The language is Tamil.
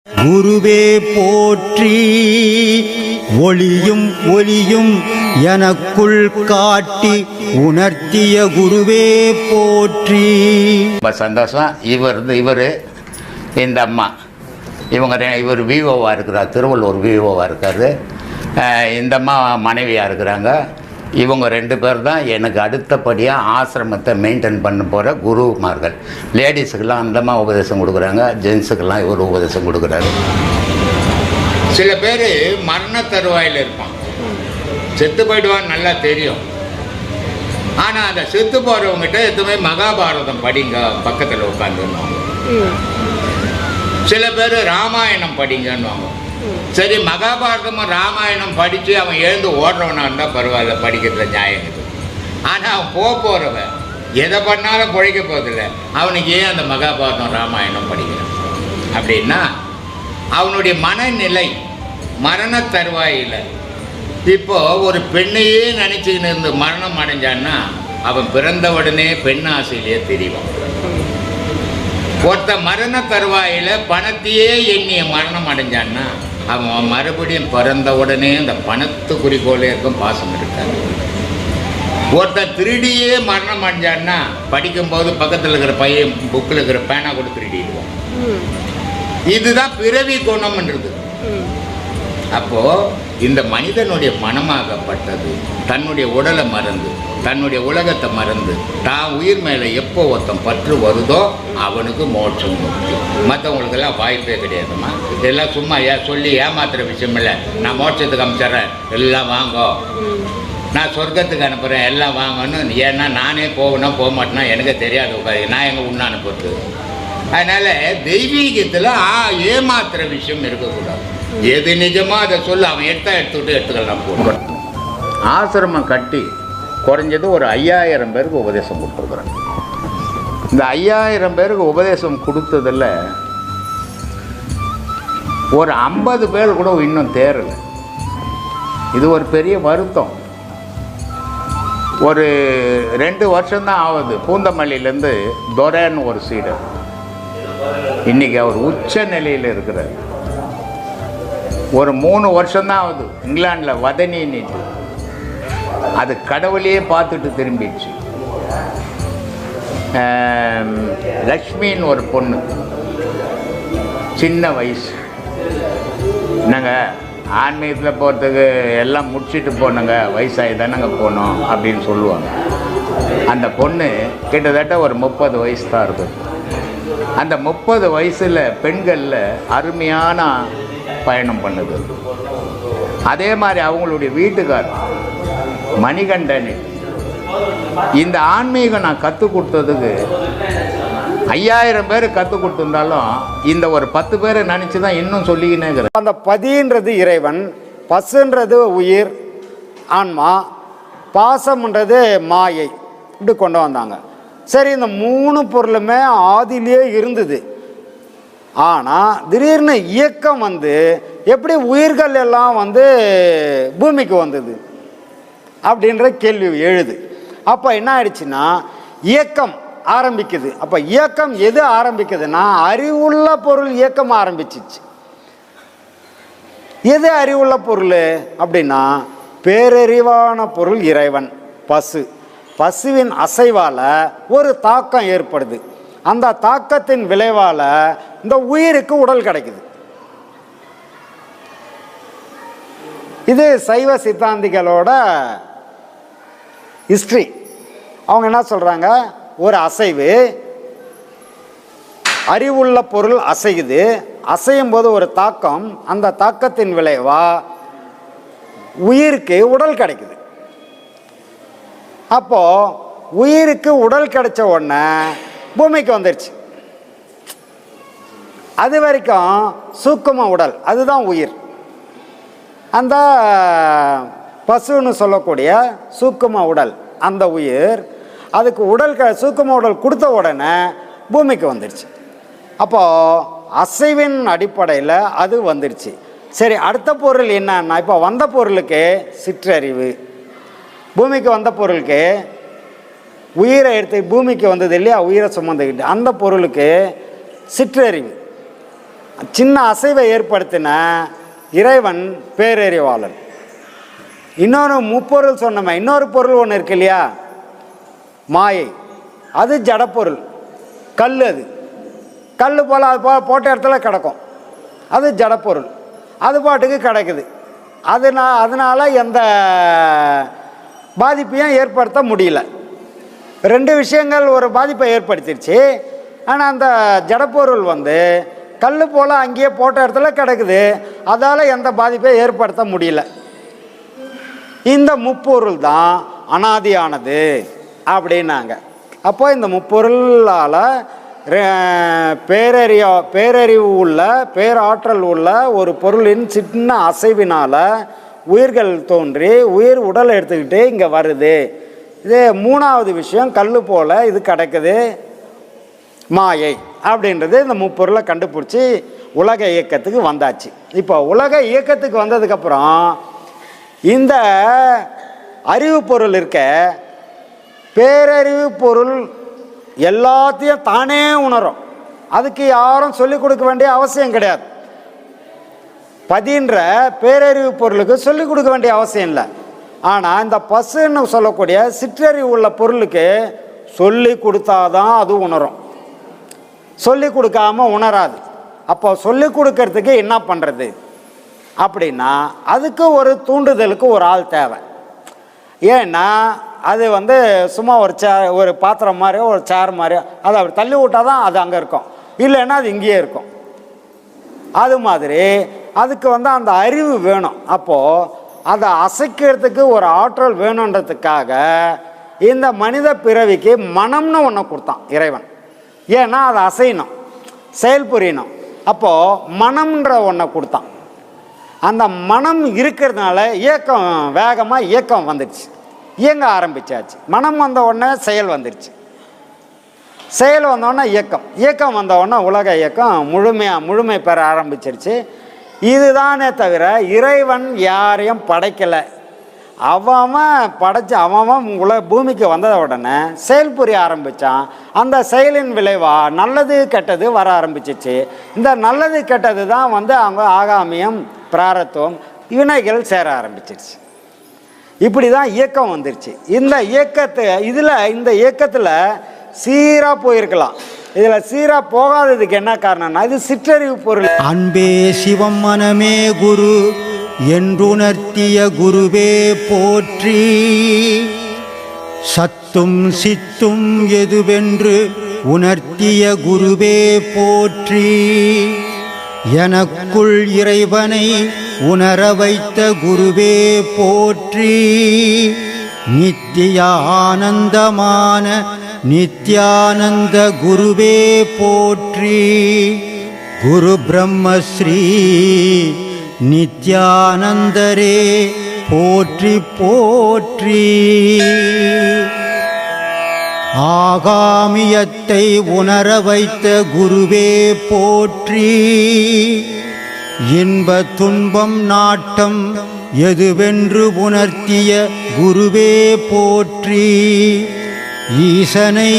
குருவே போற்றி, ஒளியும் ஒளியும் எனக்குள் காட்டி உணர்த்திய குருவே போற்றி. ரொம்ப சந்தோஷம். இவர் இந்த அம்மா இவர் விஓவாக இருக்கிறார், திருவள்ளூர் விஓவாக இருக்கார். இந்த அம்மா மனைவியாக இருக்கிறாங்க. இவங்க 2 பேர் தான் எனக்கு அடுத்தபடியாக ஆசிரமத்தை மெயின்டைன் பண்ண போகிற குருமார்கள். லேடிஸுக்கெல்லாம் அந்தம்மா உபதேசம் கொடுக்குறாங்க, ஜென்ஸுக்கெல்லாம் இவர் உபதேசம் கொடுக்குறாரு. சில பேர் மரண தருவாயில் இருப்பான், செத்து போயிடுவான்னு நல்லா தெரியும். ஆனால் அந்த செத்து போகிறவங்ககிட்ட எதுவுமே மகாபாரதம் படிங்க பக்கத்தில் உட்காந்துருவாங்க. சில பேர் ராமாயணம் படிங்கன்னுவாங்க. சரி, மகாபாரதமும் ராமாயணம் படித்து அவன் எழுந்து ஓடுறவனா இருந்தால் பரவாயில்ல, படிக்கிறதுல நியாயம் இருக்குது. ஆனால் அவன் போகிறவன் எதை பண்ணாலும் பிழைக்க போகிறதில்ல. அவனுக்கு ஏன் அந்த மகாபாரதம் ராமாயணம் படிக்கிறான் அப்படின்னா, அவனுடைய மனநிலை மரண தருவாயில். இப்போது ஒரு பெண்ணையே நினச்சிக்கின்னு இருந்து மரணம் அடைஞ்சான்னா அவன் பிறந்த உடனே பெண் ஆசையிலேயே தெரிவான். ஒருத்த மரண தருவாயில் பணத்தையே எண்ணிய மரணம் அடைஞ்சான்னா அவன் மறுபடியும் பிறந்த உடனே அந்த பணத்து குறிக்கோளே இருக்கும், பாசம் இருக்காது. ஒருத்தர் திருடியே மரணம் அடைஞ்சான்னா படிக்கும்போது பக்கத்தில் இருக்கிற பையன் புக்கில் இருக்கிற பேனா கூட திருடிடுவோம். இதுதான் பிறவி குணம்ன்றது. அப்போது இந்த மனிதனுடைய மனமாகப்பட்டது தன்னுடைய உடலை மறந்து, தன்னுடைய உலகத்தை மறந்து, தான் உயிர் மேலே எப்போ ஒருத்தன் பற்று வருதோ அவனுக்கு மோட்சம் முக்கியம். மற்றவங்களுக்கெல்லாம் வாய்ப்பே கிடையாதுமா. இதெல்லாம் சும்மா சொல்லி ஏமாத்துற விஷயம் இல்லை. நான் மோட்சத்துக்கு அனுப்பிச்சிட்றேன், எல்லாம் வாங்கோ, நான் சொர்க்கத்துக்கு அனுப்புகிறேன், எல்லாம் வாங்கன்னு. ஏன்னா நானே போகணும் போக மாட்டேன்னா எனக்கு தெரியாது, நான் எங்கே உண்ண அனுப்புறது. அதனால் தெய்வீகத்தில் ஏமாத்துற விஷயம் இருக்கக்கூடாது. எது நிஜமாக அதை சொல்ல, அவன் எடுத்துக்கலாம் போடுறான். ஆசிரமம் கட்டி குறைஞ்சது ஒரு 5000 பேருக்கு உபதேசம் கொடுத்துருக்குறேன். இந்த 5000 பேருக்கு உபதேசம் கொடுத்ததில் ஒரு 50 பேர் கூட இன்னும் தேரலை. இது ஒரு பெரிய வருத்தம். ஒரு 2 வருஷம்தான் ஆகுது. பூந்தமல்லியிலேருந்து துரைன்னு ஒரு சீடர், இன்றைக்கி அவர் உச்ச நிலையில் இருக்கிறார். ஒரு 3 வருஷம்தான் ஆகுது. இங்கிலாண்டில் வதனின்னுட்டு அது கடவுளையே பார்த்துட்டு திரும்பிடுச்சு. லக்ஷ்மின்னு ஒரு பொண்ணு, சின்ன வயசு. என்னங்க ஆன்மீகத்தில் போகிறதுக்கு எல்லாம் முடிச்சுட்டு போனங்க, வயசாகி தானங்க போனோம் அப்படின்னு சொல்லுவாங்க. அந்த பொண்ணு கிட்டத்தட்ட ஒரு 30 வயசு தான் இருக்குது. அந்த 30 வயசில் பெண்களில் அருமையான பயணம் பண்ணுது. அதே மாதிரி அவங்களுடைய வீட்டுக்கார் மணிகண்டன். இந்த ஆன்மீகம் நான் கற்றுக் கொடுத்ததுக்கு 5000 பேர் கற்றுக் கொடுத்துருந்தாலும் இந்த ஒரு 10 பேரை நினச்சி தான் இன்னும் சொல்லிக்கினே இருக்கிறேன். அந்த பதின்றது இறைவன், பசுன்றது உயிர் ஆன்மா, பாசம்ன்றது மாயை, இப்படி கொண்டு வந்தாங்க. சரி, இந்த 3 பொருளுமே ஆதியிலே இருந்தது. ஆனால் திடீர்னு இயக்கம் வந்து எப்படி உயிர்கள் எல்லாம் பூமிக்கு வந்தது அப்படின்ற கேள்வி எழுது. அப்போ என்ன ஆயிடுச்சுன்னா இயக்கம் ஆரம்பிக்குது. அப்போ இயக்கம் எது ஆரம்பிக்குதுன்னா அறிவுள்ள பொருள் இயக்கம் ஆரம்பிச்சிச்சு. எது அறிவுள்ள பொருள் அப்படின்னா பேரறிவான பொருள் இறைவன். பசுவின் அசைவால் ஒரு தாக்கம் ஏற்படுது. அந்த தாக்கத்தின் விளைவால் இந்த உயிருக்கு உடல் கிடைக்குது. இது சைவ சித்தாந்திகளோட ஹிஸ்ட்ரி. அவங்க என்ன சொல்கிறாங்க, ஒரு அசைவு, அறிவுள்ள பொருள் அசையுது, அசையும் போது ஒரு தாக்கம், அந்த தாக்கத்தின் விளைவாக உயிருக்கு உடல் கிடைக்குது. அப்போது உயிருக்கு உடல் கிடைச்ச உடனே பூமிக்கு வந்துடுச்சு. அது வரைக்கும் சூக்கும உடல், அதுதான் உயிர். அந்த பசுன்னு சொல்லக்கூடிய சூக்கும உடல், அந்த உயிர், அதுக்கு சூக்கும உடல் கொடுத்த உடனே பூமிக்கு வந்துடுச்சு. அப்போது அசைவின் அடிப்படையில் அது வந்துடுச்சு. சரி, அடுத்த பொருள் என்னன்னா, இப்போ வந்த பொருளுக்கு சிற்றறிவு, பூமிக்கு வந்த பொருளுக்கு உயிரை எடுத்து பூமிக்கு வந்தது இல்லையா, உயிரை சுமந்துக்கிட்டு அந்த பொருளுக்கு சிற்றறிவு. சின்ன அசைவை ஏற்படுத்தின இறைவன் பேரறிவாளன். இன்னொரு முப்பொருள் சொன்னோமே, இன்னொரு பொருள் ஒன்று இருக்கு இல்லையா, மாயை. அது ஜடப்பொருள், கல். அது கல் போல் அது போட்ட இடத்துல கிடக்கும், அது ஜடப்பொருள். அது பாட்டுக்கு கிடக்குது. அதனால் எந்த பாதிப்பையும் ஏற்படுத்த முடியல. ரெண்டு விஷயங்கள் ஒரு பாதிப்பை ஏற்படுத்திடுச்சு. ஆனால் அந்த ஜடப்பொருள் கல் போல் அங்கேயே போட்ட இடத்துல கிடக்குது, அதால் எந்த பாதிப்பையும் ஏற்படுத்த முடியல. இந்த முப்பொருள் தான் அனாதியானது அப்படின்னாங்க. அப்போ இந்த முப்பொருளால் பேரறிவு உள்ள பேராற்றல் உள்ள ஒரு பொருளின் சின்ன அசைவினால் உயிர்கள் தோன்றி உயிர் உடல் எடுத்துக்கிட்டு இங்கே வருது. இது மூணாவது விஷயம். கல் போல் இது கிடக்குது, மாயை அப்படின்றது இந்த முப்பொருளை கண்டுபிடிச்சி உலக இயக்கத்துக்கு வந்தாச்சு. இப்போ உலக இயக்கத்துக்கு வந்ததுக்கப்புறம் இந்த அறிவு பொருள் இருக்க, பேரறிவு பொருள் எல்லாத்தையும் தானே உணரும். அதுக்கு யாரும் சொல்லிக் கொடுக்க வேண்டிய அவசியம் கிடையாது. பதின்ற பேரறிவு பொருளுக்கு சொல்லிக் கொடுக்க வேண்டிய அவசியம் இல்லை. ஆனால் இந்த பசுன்னு சொல்லக்கூடிய சிற்றறிவு உள்ள பொருளுக்கு சொல்லி கொடுத்தாதான் அது உணரும். சொல்லி கொடுக்காம உணராது. அப்போ சொல்லி கொடுக்கறதுக்கு என்ன பண்ணுறது அப்படின்னா, அதுக்கு ஒரு தூண்டுதலுக்கு ஒரு ஆள் தேவை. ஏன்னா அது சும்மா ஒரு பாத்திரம் மாதிரியோ ஒரு சேர் மாதிரியோ அதை அப்படி தள்ளி விட்டால் தான் அது அங்கே இருக்கும், இல்லைன்னா அது இங்கேயே இருக்கும். அது மாதிரி அதுக்கு அந்த அறிவு வேணும். அப்போது அதை அசைக்கிறதுக்கு ஒரு ஆற்றல் வேணுன்றதுக்காக இந்த மனித பிறவிக்கு மனம்னு ஒன்று கொடுத்தான் இறைவன். ஏன்னா அதை அசையணும், செயல் புரியணும். அப்போது மனம்ன்ற ஒன்றை கொடுத்தான். அந்த மனம் இருக்கிறதுனால இயக்கம் வேகமாக இயக்கம் வந்துடுச்சு, இயங்க ஆரம்பிச்சாச்சு. மனம் வந்த உடனே செயல் வந்துடுச்சு, செயல் வந்தோடனே இயக்கம், இயக்கம் வந்தவுடனே உலக இயக்கம் முழுமை பெற ஆரம்பிச்சிருச்சு. இதுதானே தவிர இறைவன் யாரையும் படைக்கலை. அவன் படைச்சு அவன் பூமிக்கு வந்த உடனே செயல் புரிய ஆரம்பித்தான். அந்த செயலின் விளைவாக நல்லது கெட்டது வர ஆரம்பிச்சிச்சு. இந்த நல்லது கெட்டது தான் அவங்க ஆகாமியம் பிராரத்துவம் வினைகள் சேர ஆரம்பிச்சிருச்சு. இப்படி தான் இயக்கம் வந்துருச்சு. இந்த இயக்கத்தில் சீராக போயிருக்கலாம். இதில் சீராக போகாததுக்கு என்ன காரணம்னா, இது சிற்றறிவு பொருள். அன்பே சிவம் மனமே குரு என்றுணர்த்திய குருவே போற்றி. சத்தும் சித்தும் எதுவென்று உணர்த்திய குருவே போற்றி. எனக்குள் இறைவனை உணர வைத்த குருவே போற்றி. நித்திய ஆனந்தமான நித்யானந்த குருவே போற்றி. குரு பிரம்மஸ்ரீ நித்யானந்தரே போற்றி போற்றி. ஆகாமியத்தை உணர வைத்த குருவே போற்றி. இன்ப துன்பம் நாட்டம் எதுவென்று உணர்த்திய குருவே போற்றி. ஈசனை